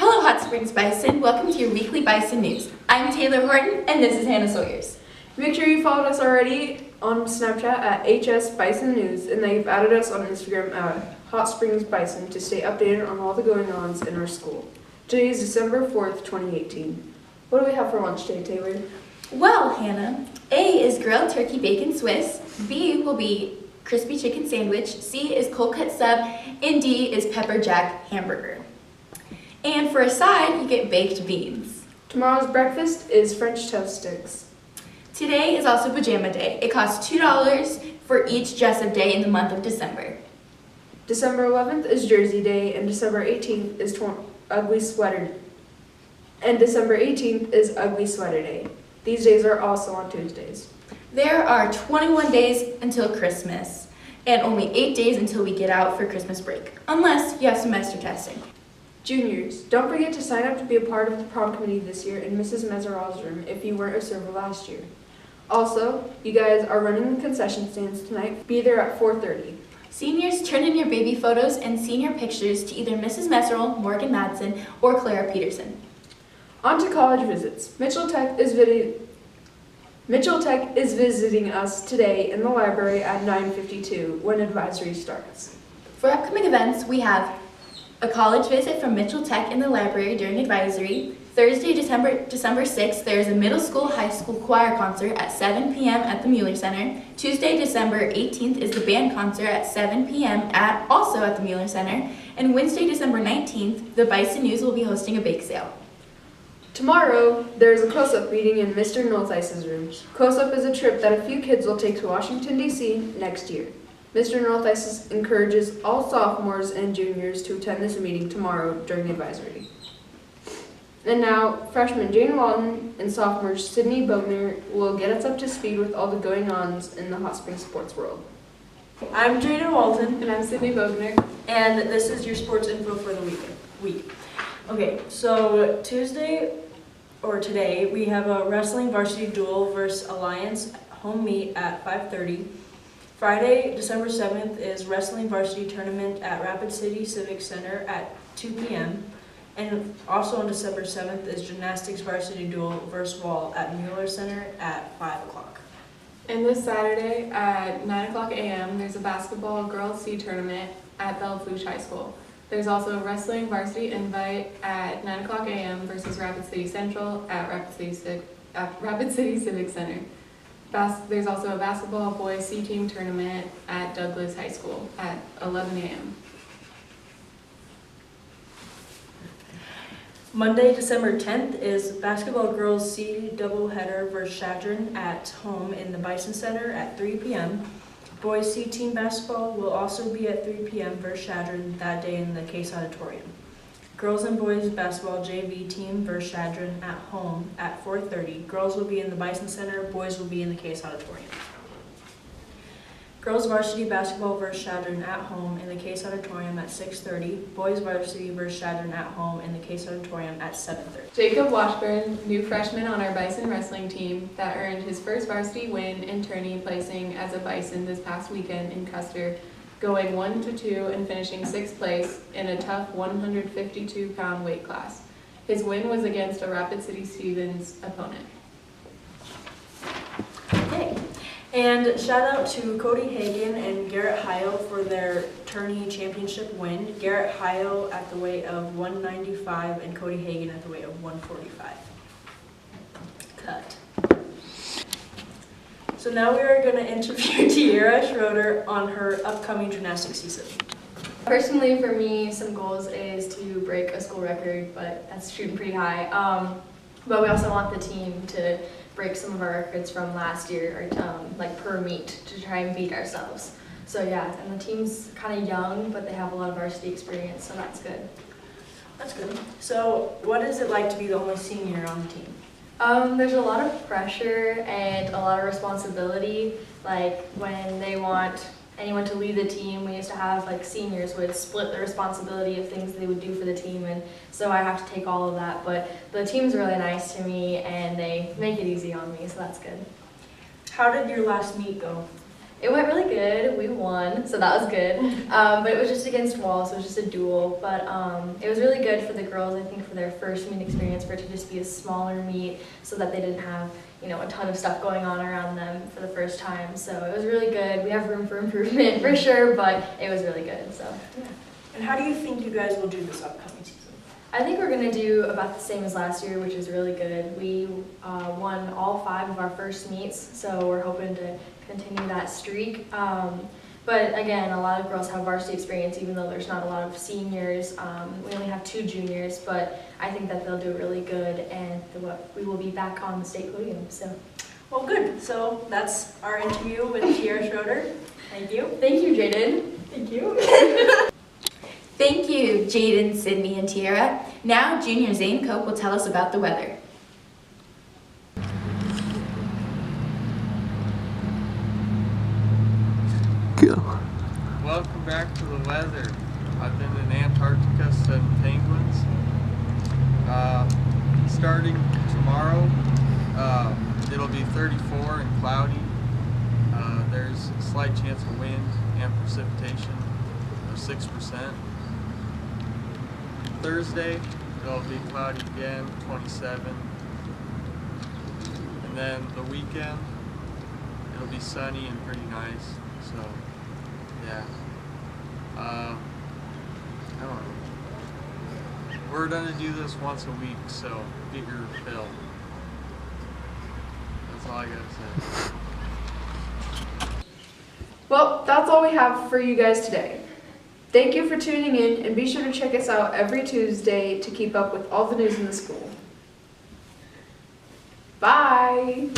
Hello Hot Springs Bison, welcome to your weekly Bison News. I'm Taylor Horton and this is Hannah Sawyers. Make sure you followed us already on Snapchat at HS Bison News and that you've added us on Instagram at Hot Springs Bison to stay updated on all the going-ons in our school. Today is December 4th, 2018. What do we have for lunch today, Taylor? Well, Hannah, A is grilled turkey bacon Swiss, B will be crispy chicken sandwich, C is cold cut sub, and D is pepper jack hamburger. And for a side, you get baked beans. Tomorrow's breakfast is French toast sticks. Today is also pajama day. It costs $2 for each dress-up day in the month of December. December 11th is Jersey Day, and December 18th is Ugly Sweater. And December 18th is Ugly Sweater Day. These days are also on Tuesdays. There are 21 days until Christmas, and only 8 days until we get out for Christmas break, unless you have semester testing. Juniors, don't forget to sign up to be a part of the prom committee this year in Mrs. Messerole's room if you weren't a server last year. Also, you guys are running the concession stands tonight. Be there at 4:30. Seniors, turn in your baby photos and senior pictures to either Mrs. Messerole, Morgan Madsen, or Clara Peterson. On to college visits. Mitchell Tech is visiting us today in the library at 9:52 when advisory starts. For upcoming events, we have a college visit from Mitchell Tech in the library during advisory. Thursday, December 6th, there is a middle school, high school choir concert at 7 p.m. at the Mueller Center. Tuesday, December 18th is the band concert at 7 p.m. also at the Mueller Center. And Wednesday, December 19th, the Bison News will be hosting a bake sale. Tomorrow, there is a close-up meeting in Mr. Northice's room. Close-up is a trip that a few kids will take to Washington, D.C. next year. Mr. Northice encourages all sophomores and juniors to attend this meeting tomorrow during advisory. And now, freshmen Jane Walton and sophomore Sydney Bogner will get us up to speed with all the going-ons in the Hot Springs sports world. I'm Jadyn Walton. And I'm Sydney Bogner. And this is your sports info for the week. Okay, so today, we have a wrestling varsity duel versus Alliance home meet at 5:30. Friday, December 7th is wrestling varsity tournament at Rapid City Civic Center at 2 p.m. And also on December 7th is gymnastics varsity duel versus Wall at Mueller Center at 5 o'clock. And this Saturday at 9 o'clock a.m. there's a basketball girls C tournament at Bellefouche High School. There's also a wrestling varsity invite at 9 o'clock a.m. versus Rapid City Central at Rapid City Civic Center. There's also a basketball boys C team tournament at Douglas High School at 11 a.m. Monday, December 10th is basketball girls C doubleheader versus Jadyn at home in the Bison Center at 3 p.m. Boys C team basketball will also be at 3 p.m. versus Jadyn that day in the Case Auditorium. Girls and boys basketball JV team versus Jadyn at home at 4:30. Girls will be in the Bison Center, boys will be in the Case Auditorium. Girls varsity basketball versus Jadyn at home in the Case Auditorium at 6:30. Boys varsity versus Jadyn at home in the Case Auditorium at 7:30. Jacob Washburn, new freshman on our Bison wrestling team that earned his first varsity win in tourney, placing as a Bison this past weekend in Custer, going 1-2 and finishing 6th place in a tough 152-pound weight class. His win was against a Rapid City Stevens opponent. Okay. And shout out to Cody Hagan and Garrett Heil for their tourney championship win. Garrett Heil at the weight of 195 and Cody Hagan at the weight of 145. Cut. So now we are going to interview Tierra Schreoder on her upcoming gymnastics season. Personally, for me, some goals is to break a school record, but that's shooting pretty high. But we also want the team to break some of our records from last year, like per meet, to try and beat ourselves. So yeah, and the team's kind of young, but they have a lot of varsity experience, so that's good. That's good. So what is it like to be the only senior on the team? There's a lot of pressure and a lot of responsibility. Like when they want anyone to lead the team, we used to have like seniors would split the responsibility of things they would do for the team, and so I have to take all of that. But the team's really nice to me and they make it easy on me, so that's good. How did your last meet go? It went really good. We won, so that was good. But it was just against walls, so it was just a duel. But it was really good for the girls, I think, for their first meet experience, for it to just be a smaller meet so that they didn't have, you know, a ton of stuff going on around them for the first time. So it was really good. We have room for improvement for sure, but it was really good. So yeah. And how do you think you guys will do this upcoming season? I think we're going to do about the same as last year, which is really good. We won all 5 of our first meets, so we're hoping to continue that streak. But again, a lot of girls have varsity experience, even though there's not a lot of seniors. We only have 2 juniors, but I think that they'll do really good, and we will be back on the state podium. So, well, good. So that's our interview with Tierra Schreoder. Thank you. Thank you, Jadyn. Thank you. Thank you, Jadyn, Sydney, and Tierra. Now, Junior Zane Cope will tell us about the weather. Go. Welcome back to the weather. I've been in Antarctica studying penguins. Starting tomorrow, it'll be 34 and cloudy. There's a slight chance of wind and precipitation of 6%. Thursday, it'll be cloudy again, 27. And then the weekend, it'll be sunny and pretty nice. So, yeah. I don't know. We're gonna do this once a week, so get your fill. That's all I gotta say. Well, that's all we have for you guys today. Thank you for tuning in, and be sure to check us out every Tuesday to keep up with all the news in the school. Bye!